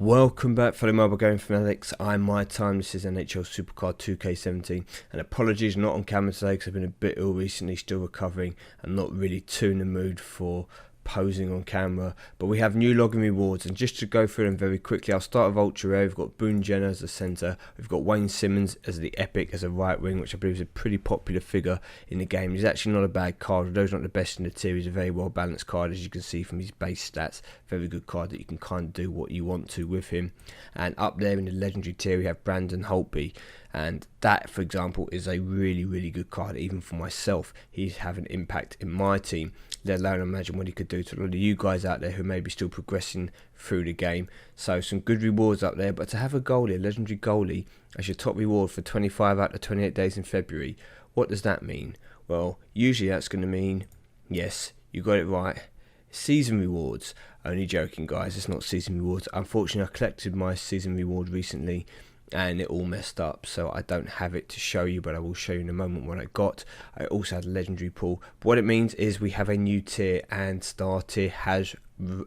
Welcome back, fellow mobile gaming fanatics. I'm MyTyme. This is NHL Supercard 2K17, and apologies not on camera today because I've been a bit ill recently, still recovering and not really too in the mood for posing on camera. But we have new login rewards, and just to go through them very quickly, I'll start with Ultra Rare. We've got Boone Jenner as the centre, we've got Wayne Simmons as the Epic as a right wing, which I believe is a pretty popular figure in the game. He's actually not a bad card, although he's not the best in the tier. He's a very well balanced card, as you can see from his base stats. Very good card that you can kind of do what you want to with him. And up there in the legendary tier we have Brandon Holtby, and that, for example, is a really good card. Even for myself, he's having an impact in my team, let alone imagine what he could do to a lot of you guys out there who may be still progressing through the game. So some good rewards up there. But to have a goalie, a legendary goalie, as your top reward for 25 out of 28 days in February, what does that mean? Well, usually that's going to mean, yes, you got it right, season rewards. Only joking, guys, it's not season rewards. Unfortunately, I collected my season reward recently and it all messed up, so I don't have it to show you, but I will show you in a moment what I got. I also had a legendary pool. But what it means is we have a new tier, and star tier has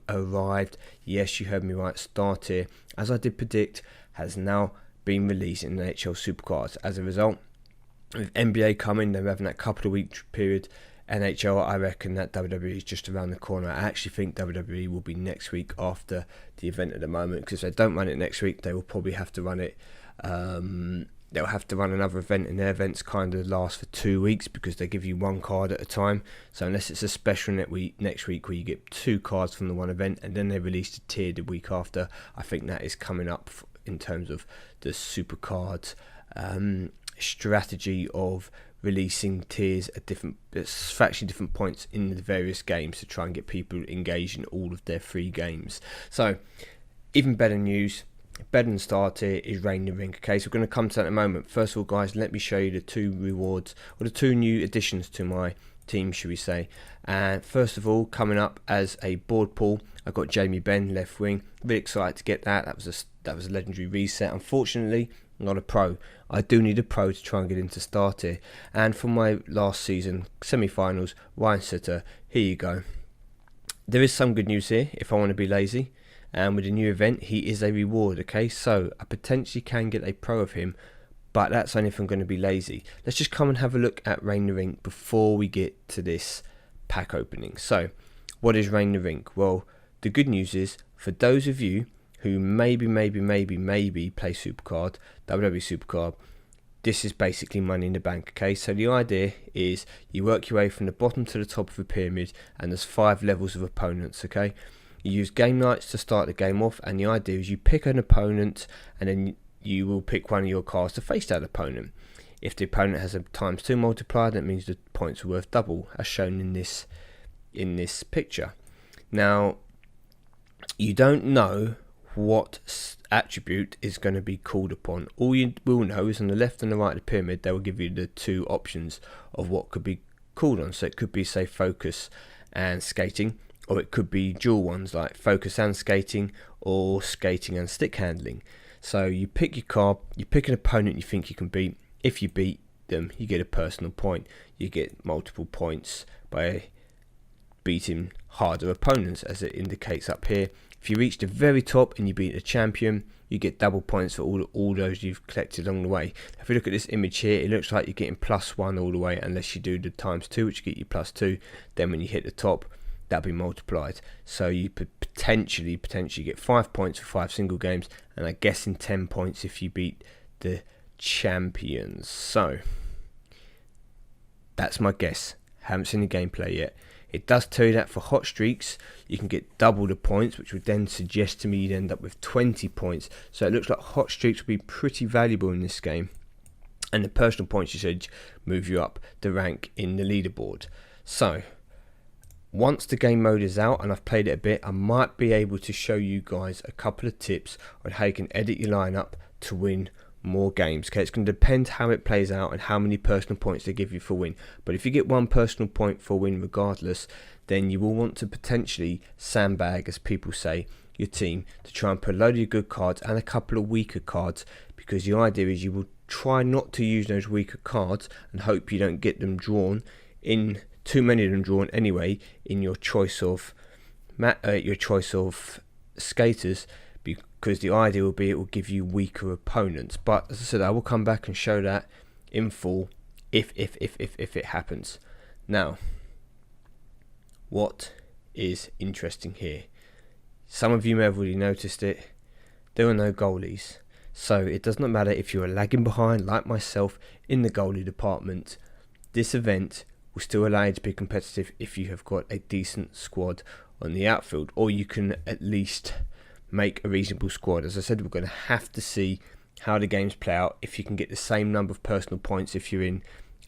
arrived. Yes, you heard me right, star tier, as I did predict, has now been released in the NHL Supercards. As a result, with NBA coming, they're having that couple of week period. NHL, I reckon that WWE is just around the corner. I actually think WWE will be next week after the event at the moment, because if they don't run it next week, they will probably have to run it. They'll have to run another event, and their events kind of last for 2 weeks because they give you one card at a time. So unless it's a special next week where you get 2 cards from the one event and then they release a tier the week after, I think that is coming up in terms of the Supercards strategy of releasing tiers at fractionally different points in the various games to try and get people engaged in all of their free games. So even better news, better than star tier, is Reign the Ring. Okay, so we're going to come to that in a moment. First of all, guys, let me show you the 2 rewards, or the 2 new additions to my team, should we say. And first of all, coming up as a board pool, I've got Jamie Benn, left wing. Really excited to get that. That was a legendary reset. Unfortunately, not a pro. I do need a pro to try and get into star tier. And for my last season semi-finals, Ryan Sutter, here you go. There is some good news here if I want to be lazy. And with a new event, he is a reward. Okay, so I potentially can get a pro of him, but that's only if I'm going to be lazy. Let's just come and have a look at Reign the Ring before we get to this pack opening. So what is Reign the Ring? Well, the good news is, for those of you who maybe play Supercard, WWE Supercard, this is basically money in the bank. Okay, so the idea is you work your way from the bottom to the top of the pyramid, and there's 5 levels of opponents. Okay, you use game nights to start the game off, and the idea is you pick an opponent and then you will pick one of your cards to face that opponent. If the opponent has a ×2 multiplier, that means the points are worth double, as shown in this picture. Now, you don't know what attribute is going to be called upon. All you will know is on the left and the right of the pyramid, they will give you the 2 options of what could be called on. So it could be, say, focus and skating, or it could be dual ones like focus and skating, or skating and stick handling. So you pick your card, you pick an opponent you think you can beat. If you beat them, you get a personal point. You get multiple points by beating harder opponents, as it indicates up here. If you reach the very top and you beat a champion, you get double points for all those you've collected along the way. If you look at this image here, it looks like you're getting +1 all the way, unless you do the ×2, which get you +2. Then when you hit the top, that'll be multiplied. So you potentially get 5 points for 5 single games, and I guess in 10 points if you beat the champions. So that's my guess. Haven't seen the gameplay yet. It does tell you that for hot streaks you can get double the points, which would then suggest to me you'd end up with 20 points. So it looks like hot streaks will be pretty valuable in this game, and the personal points usage move you up the rank in the leaderboard. So once the game mode is out and I've played it a bit, I might be able to show you guys a couple of tips on how you can edit your lineup to win more games. Okay, it's going to depend how it plays out and how many personal points they give you for win. But if you get 1 personal point for win regardless, then you will want to potentially sandbag, as people say, your team to try and put a load of your good cards and a couple of weaker cards, because the idea is you will try not to use those weaker cards and hope you don't get them drawn in, too many of them drawn anyway, in your choice of skaters, because the idea will be it will give you weaker opponents. But as I said, I will come back and show that in full if it happens. Now, what is interesting here? Some of you may have already noticed it. There are no goalies. So it does not matter if you're lagging behind like myself in the goalie department. This event will still allow you to be competitive if you have got a decent squad on the outfield, or you can at least make a reasonable squad. As I said, we're going to have to see how the games play out. If you can get the same number of personal points if you're in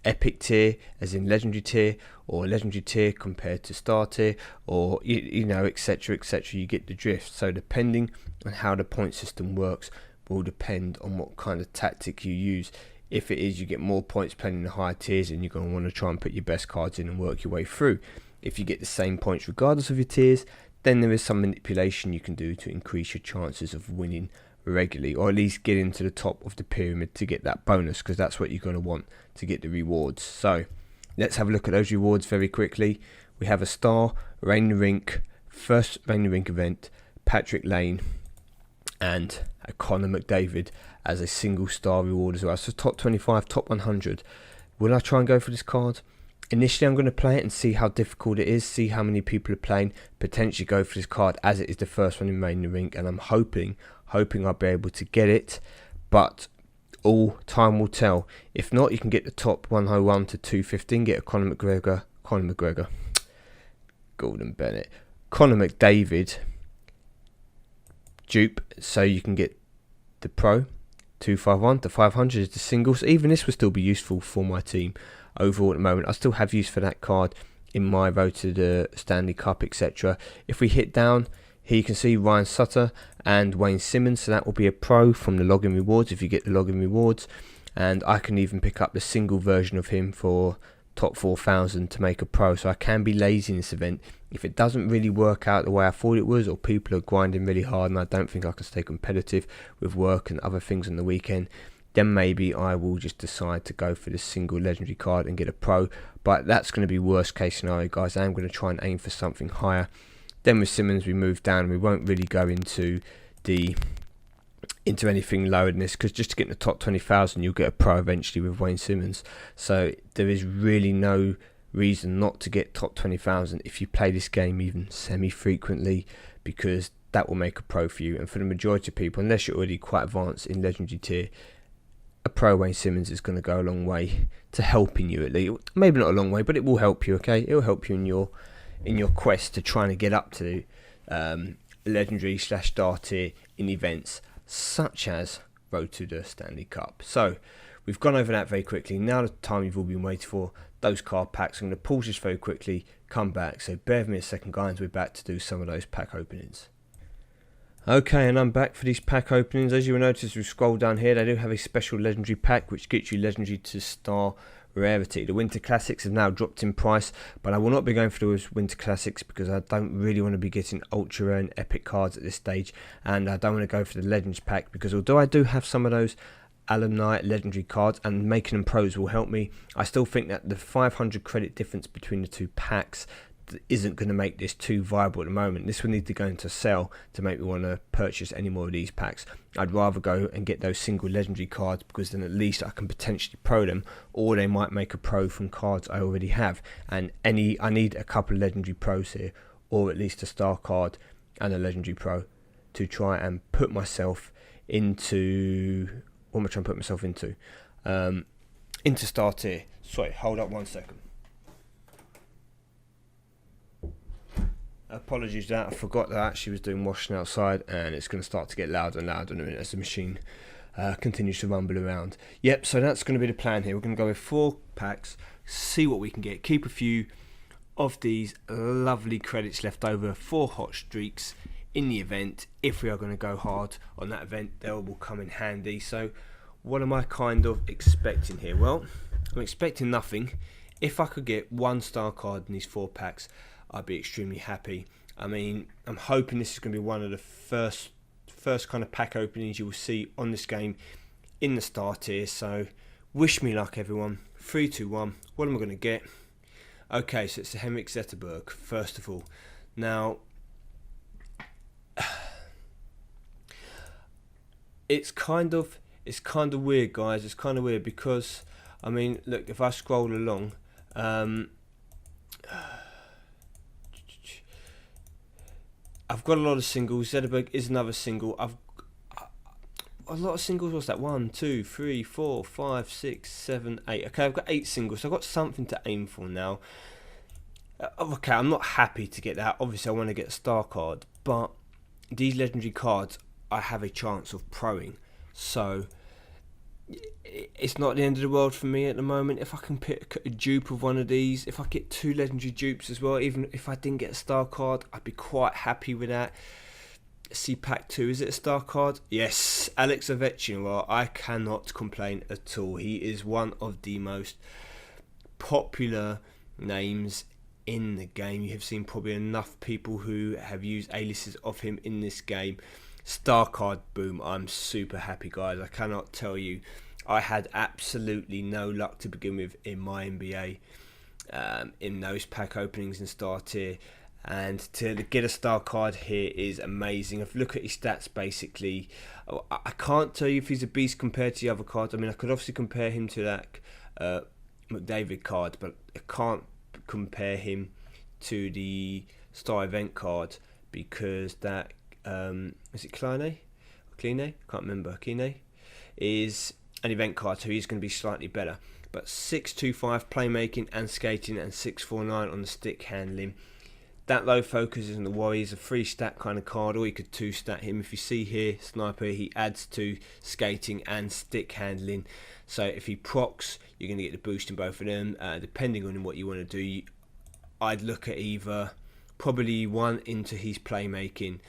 epic tier as in legendary tier, or legendary tier compared to star tier, or you know, etc, you get the drift. So depending on how the point system works will depend on what kind of tactic you use. If it is you get more points playing in the higher tiers, and you're going to want to try and put your best cards in and work your way through. If you get the same points regardless of your tiers, then there is some manipulation you can do to increase your chances of winning regularly, or at least get into the top of the pyramid to get that bonus, because that's what you're going to want to get the rewards. So let's have a look at those rewards very quickly. We have a star, Rain the Rink, first Rain the Rink event, Patrick Lane, and a Connor McDavid as a single star reward as well. So top 25, top 100. Will I try and go for this card? Initially I'm going to play it and see how difficult it is, see how many people are playing, potentially go for this card as it is the first one in Rain the Rink, and I'm hoping I'll be able to get it, but all time will tell. If not, you can get the top 101 to 215, get a Conor McGregor, Gordon Bennett, Connor McDavid dupe, so you can get the pro 251 to 500 is the singles. Even this will still be useful for my team overall at the moment. I still have use for that card in my road to the Stanley Cup, etc. If we hit down here, you can see Ryan Sutter and Wayne Simmons, so that will be a pro from the login rewards if you get the login rewards. And I can even pick up the single version of him for top 4,000 to make a pro. So I can be lazy in this event. If it doesn't really work out the way I thought it was, or people are grinding really hard and I don't think I can stay competitive with work and other things on the weekend, then maybe I will just decide to go for this single legendary card and get a pro. But that's going to be worst case scenario, guys. I am going to try and aim for something higher. Then with Simmons we move down. We won't really go into anything lower than this, because just to get in the top 20,000 you'll get a pro eventually with Wayne Simmons. So there is really no reason not to get top 20,000 if you play this game even semi-frequently, because that will make a pro for you. And for the majority of people, unless you're already quite advanced in legendary tier, a pro Wayne Simmons is going to go a long way to helping you, at least. Maybe not a long way, but it will help you, okay? It will help you in your quest to trying to get up to legendary / star tier in events such as Road to the Stanley Cup. So we've gone over that very quickly. Now the time you've all been waiting for, those card packs. I'm going to pause this very quickly, come back. So bear with me a second, guys. We're back to do some of those pack openings. Okay, and I'm back for these pack openings. As you will notice, we scroll down here, they do have a special legendary pack which gets you legendary to star rarity. The Winter Classics have now dropped in price, but I will not be going for those Winter Classics because I don't really want to be getting ultra rare and epic cards at this stage, and I don't want to go for the Legends pack, because although I do have some of those alumni legendary cards and making them pros will help me, I still think that the 500 credit difference between the two packs isn't going to make this too viable at the moment. This will need to go into sell to make me want to purchase any more of these packs. I'd rather go and get those single legendary cards, because then at least I can potentially pro them, or they might make a pro from cards I already have. And I need a couple of legendary pros here, or at least a star card and a legendary pro, to try and put myself into, what am I trying to put myself into? Into star tier. Sorry, hold up 1 second. Apologies for that, I forgot that I actually was doing washing outside, and it's going to start to get louder and louder in a minute as the machine continues to rumble around. Yep, so that's going to be the plan here. We're going to go with 4 packs, see what we can get, keep a few of these lovely credits left over for hot streaks in the event. If we are going to go hard on that event, they will come in handy. So what am I kind of expecting here? Well, I'm expecting nothing. If I could get 1 star card in these 4 packs, I'd be extremely happy. I mean, I'm hoping this is going to be one of the first kind of pack openings you will see on this game in the star tier. So wish me luck, everyone. 3, 2, 1. What am I going to get? Okay, so it's the Henrik Zetterberg, first of all. Now, it's kind of weird, guys. It's kind of weird because, I mean, look, if I scroll along, I've got a lot of singles. Zetterberg is another single. I've a lot of singles. What's that? 1, 2, 3, 4, 5, 6, 7, 8. Okay, I've got 8 singles. So I've got something to aim for now. Okay, I'm not happy to get that. Obviously, I want to get a star card, but these legendary cards, I have a chance of proing. So it's not the end of the world for me at the moment. If I can pick a dupe of one of these, if I get 2 legendary dupes as well, even if I didn't get a star card, I'd be quite happy with that. See pack 2, is it a star card? Yes, Alex Ovechkin. Well, I cannot complain at all. He is one of the most popular names in the game. You have seen probably enough people who have used aliases of him in this game. Star card, boom. I'm super happy, guys. I cannot tell you, I had absolutely no luck to begin with in my NBA, in those pack openings and star tier. And to get a star card here is amazing. If you look at his stats, basically, I can't tell you if he's a beast compared to the other cards. I mean, I could obviously compare him to that McDavid card, but I can't compare him to the star event card because that is it Kline? Can't remember. Kline is an event card, so he's going to be slightly better. But 6'25" playmaking and skating and 6'49" on the stick handling. That low focus is in the Warriors, a 3-stat kind of card, or you could 2-stat him. If you see here, Sniper, he adds to skating and stick handling. So if he procs, you're going to get the boost in both of them. Depending on what you want to do, I'd look at either probably 1 into his playmaking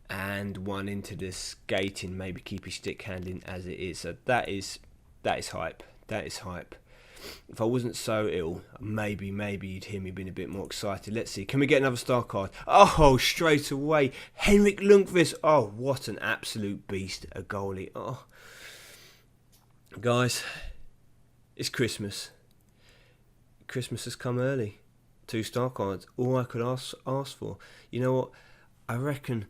and 1 into the skating, maybe keep his stick handling as it is. So that is hype. That is hype. If I wasn't so ill, maybe you'd hear me being a bit more excited. Let's see. Can we get another star card? Oh, straight away. Henrik Lundqvist. Oh, what an absolute beast. A goalie. Oh. Guys, it's Christmas. Christmas has come early. 2 star cards. All I could ask for. You know what? I reckon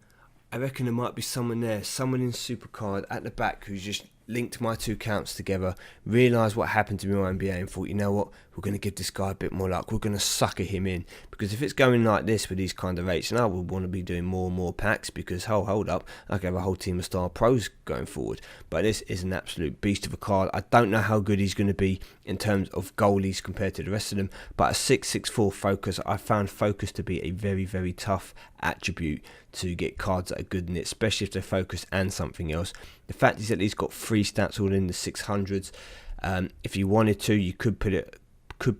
there might be someone there. Someone in Supercard at the back who's just linked my 2 accounts together, realised what happened to me on NBA and thought, you know what, we're going to give this guy a bit more luck, we're going to sucker him in, because if it's going like this with these kind of rates, then I would want to be doing more and more packs, because hold up, I could have a whole team of star pros going forward. But this is an absolute beast of a card. I don't know how good he's going to be in terms of goalies compared to the rest of them, but a 6'4" focus, I found focus to be a very, very tough attribute to get cards that are good in it, especially if they're focus and something else. The fact is at least got 3 stats all in the 600s. If you wanted to, you could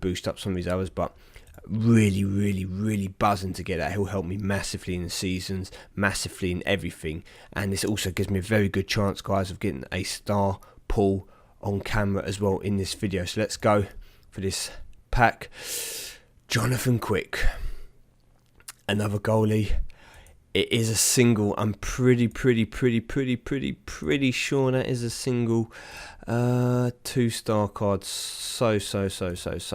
boost up some of these others, but really buzzing to get that. He'll help me massively in the seasons, massively in everything, and this also gives me a very good chance, guys, of getting a star pull on camera as well in this video. So let's go for this pack. Jonathan Quick, another goalie. It is a single. I'm pretty sure that is a single. 2 star cards. So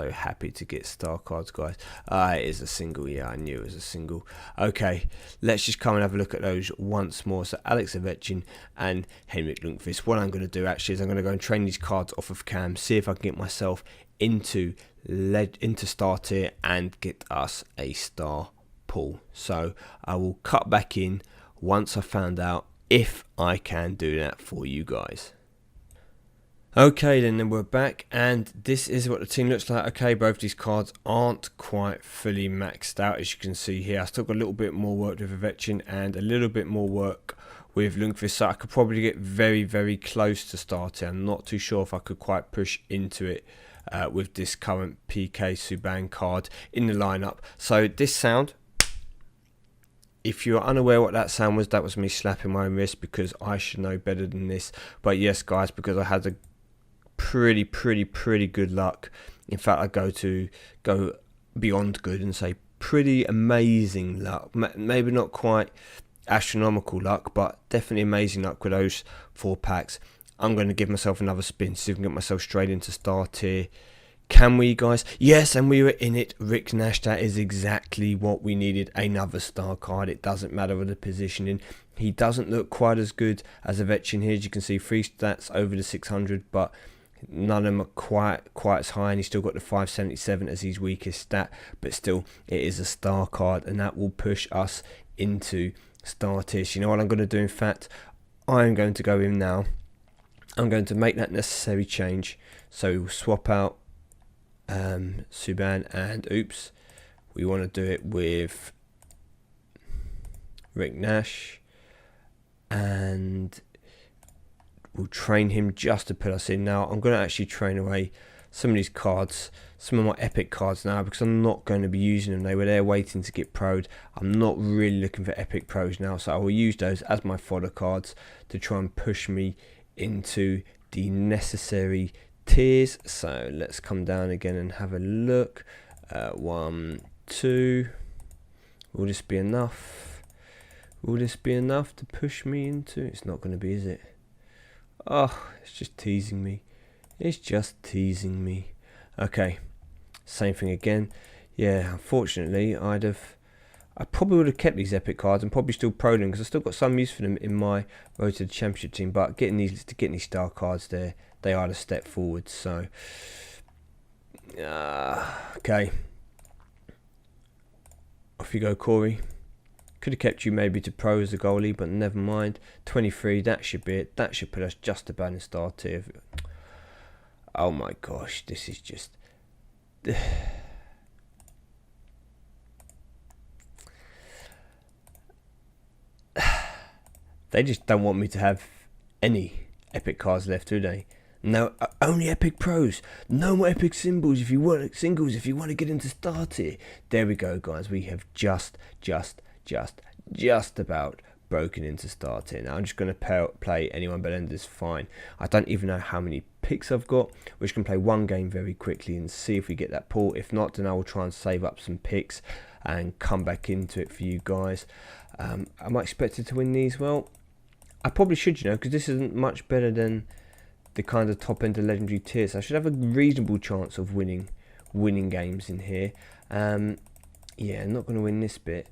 happy to get star cards, guys. It is a single. Yeah, I knew it was a single. Okay, let's just come and have a look at those once more. So Alex Ovechkin and Henrik Lundqvist. What I'm going to do actually is I'm going to go and train these cards off of cam, see if I can get myself into star tier and get us a star pull. So I will cut back in once I found out if I can do that for you guys. Okay, then we're back, and this is what the team looks like. Okay, both these cards aren't quite fully maxed out, as you can see here. I still got a little bit more work with Ovechkin and a little bit more work with Lundqvist, so I could probably get very close to starting. I'm not too sure if I could quite push into it with this current PK Subban card in the lineup. So this sound, if you're unaware what that sound was, that was me slapping my own wrist, because I should know better than this. But yes, guys, because I had a pretty good luck. In fact, I go beyond good and say pretty amazing luck. Maybe not quite astronomical luck, but definitely amazing luck with those 4 packs. I'm going to give myself another spin, see if I can get myself straight into star tier. Can we, guys? Yes, and we were in it. Rick Nash, that is exactly what we needed. Another star card. It doesn't matter with the positioning. He doesn't look quite as good as Ovechkin here. As you can see, 3 stats over the 600, but none of them are quite as high, and he's still got the 577 as his weakest stat. But still, it is a star card, and that will push us into star tiers. You know what I'm going to do? In fact, I'm going to go in now. I'm going to make that necessary change. So we'll swap out Subban, and oops, we want to do it with Rick Nash, and we'll train him just to put us in. Now I'm going to actually train away some of these cards, some of my epic cards now, because I'm not going to be using them. They were there waiting to get pro'd. I'm not really looking for epic pros now, so I will use those as my fodder cards to try and push me into the necessary tiers. So let's come down again and have a look. 1, 2. Will this be enough? Will this be enough to push me into? It's not going to be, is it? Oh, it's just teasing me. It's just teasing me. Okay, same thing again. Yeah, unfortunately, I probably would have kept these epic cards and probably still pro them, because I still got some use for them in my road to the championship team. But getting these star cards there, they are a step forward. So, okay, off you go, Corey. Could have kept you maybe to pro as a goalie, but never mind. 23, that should be it. That should put us just about in star tier. Oh my gosh, this is just... They just don't want me to have any epic cards left, do they? No, only epic pros. No more epic symbols if you want to get into star tier. There we go, guys. We have just about broken into star tier. Now I'm just going to play anyone but Ender's fine. I don't even know how many picks I've got. We're just going to play one game very quickly and see if we get that pull. If not, then I will try and save up some picks and come back into it for you guys. Am I expected to win these? Well, I probably should, you know, because this isn't much better than the kind of top end of legendary tiers. I should have a reasonable chance of winning games in here. Yeah, not going to win this bit,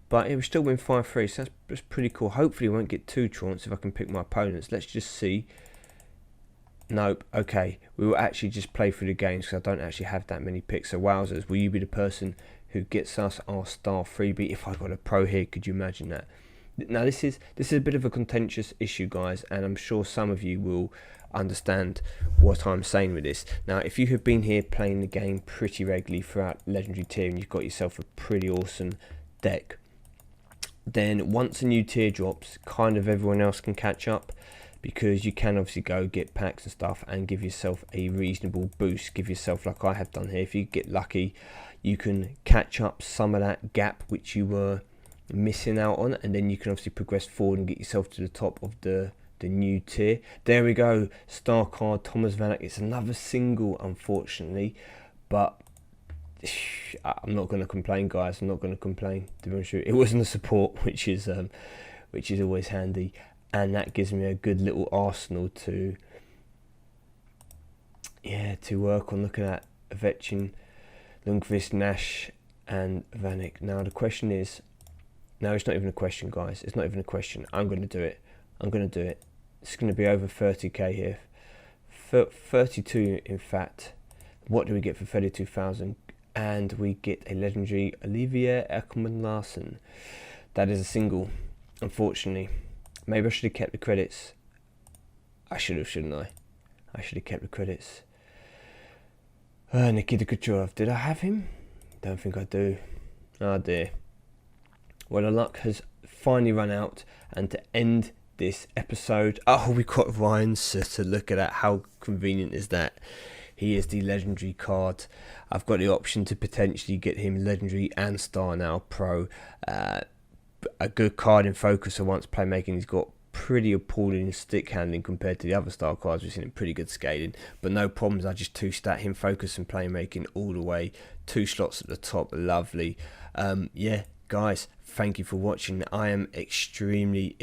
but it will still win 5-3, so that's pretty cool. Hopefully I won't get too tranced if I can pick my opponents. Let's just see. Nope. Okay, we will actually just play through the games because I don't actually have that many picks. So wowzers, will you be the person who gets us our star freebie? If I got a pro here, could you imagine that? Now this is a bit of a contentious issue, guys, and I'm sure some of you will understand what I'm saying with this. Now, if you have been here playing the game pretty regularly throughout legendary tier and you've got yourself a pretty awesome deck, then once a new tier drops, kind of everyone else can catch up, because you can obviously go get packs and stuff and give yourself a reasonable boost. Give yourself, like I have done here, if you get lucky, you can catch up some of that gap which you were missing out on, and then you can obviously progress forward and get yourself to the top of the new tier. There we go, star card Thomas Vanek. It's another single, unfortunately, but I'm not going to complain, guys. I'm not going to complain, to be honest with you. It wasn't a support, which is always handy, and that gives me a good little arsenal to work on. Looking at Ovechkin, Lundqvist, Nash and Vanek. Now the question is, no, it's not even a question, guys. It's not even a question. I'm going to do it. It's going to be over 30k here. 32, in fact. What do we get for 32,000? And we get a legendary Olivier Ekman-Larsson. That is a single, unfortunately. Maybe I should have kept the credits. I should have, shouldn't I? I should have kept the credits. Nikita Kucherov. Did I have him? Don't think I do. Oh dear. Well, the luck has finally run out, and to end this episode, oh, we got Ryan Sutter. Look at that. How convenient is that? He is the legendary card. I've got the option to potentially get him legendary and star now pro. A good card in focus, so once playmaking, he's got pretty appalling stick handling compared to the other star cards. We've seen him pretty good scaling, but no problems. I just 2-stat him, focus and playmaking all the way. 2 slots at the top, lovely. Yeah, guys, thank you for watching. I am extremely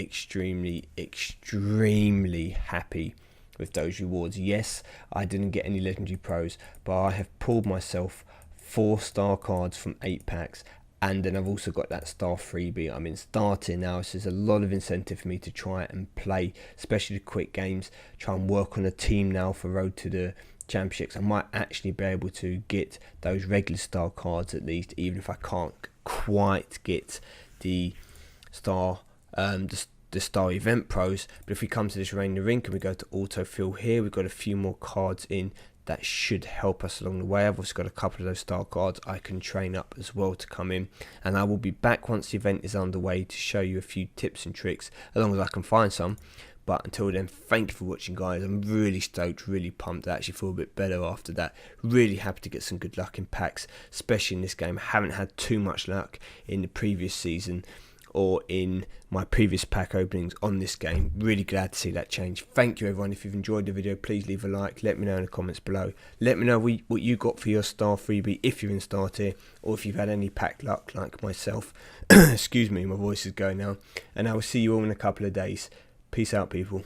happy with those rewards. Yes, I didn't get any legendary pros, but I have pulled myself 4 star cards from 8 packs And then I've also got that star freebie I'm in starting now, so there's a lot of incentive for me to try and play, especially the quick games, try and work on a team now for Road to the Championships. I might actually be able to get those regular star cards at least, even if I can't quite get the star the star event pros. But if we come to this Rain the Rink and we go to autofill here, we've got a few more cards in that should help us along the way. I've also got a couple of those star cards I can train up as well to come in, and I will be back once the event is underway to show you a few tips and tricks, as long as I can find some. But until then, thank you for watching, guys. I'm really stoked, really pumped. I actually feel a bit better after that. Really happy to get some good luck in packs, especially in this game. I haven't had too much luck in the previous season or in my previous pack openings on this game. Really glad to see that change. Thank you, everyone. If you've enjoyed the video, please leave a like. Let me know in the comments below. Let me know what you got for your star freebie if you're in star tier, or if you've had any pack luck like myself. Excuse me, my voice is going now. And I will see you all in a couple of days. Peace out, people.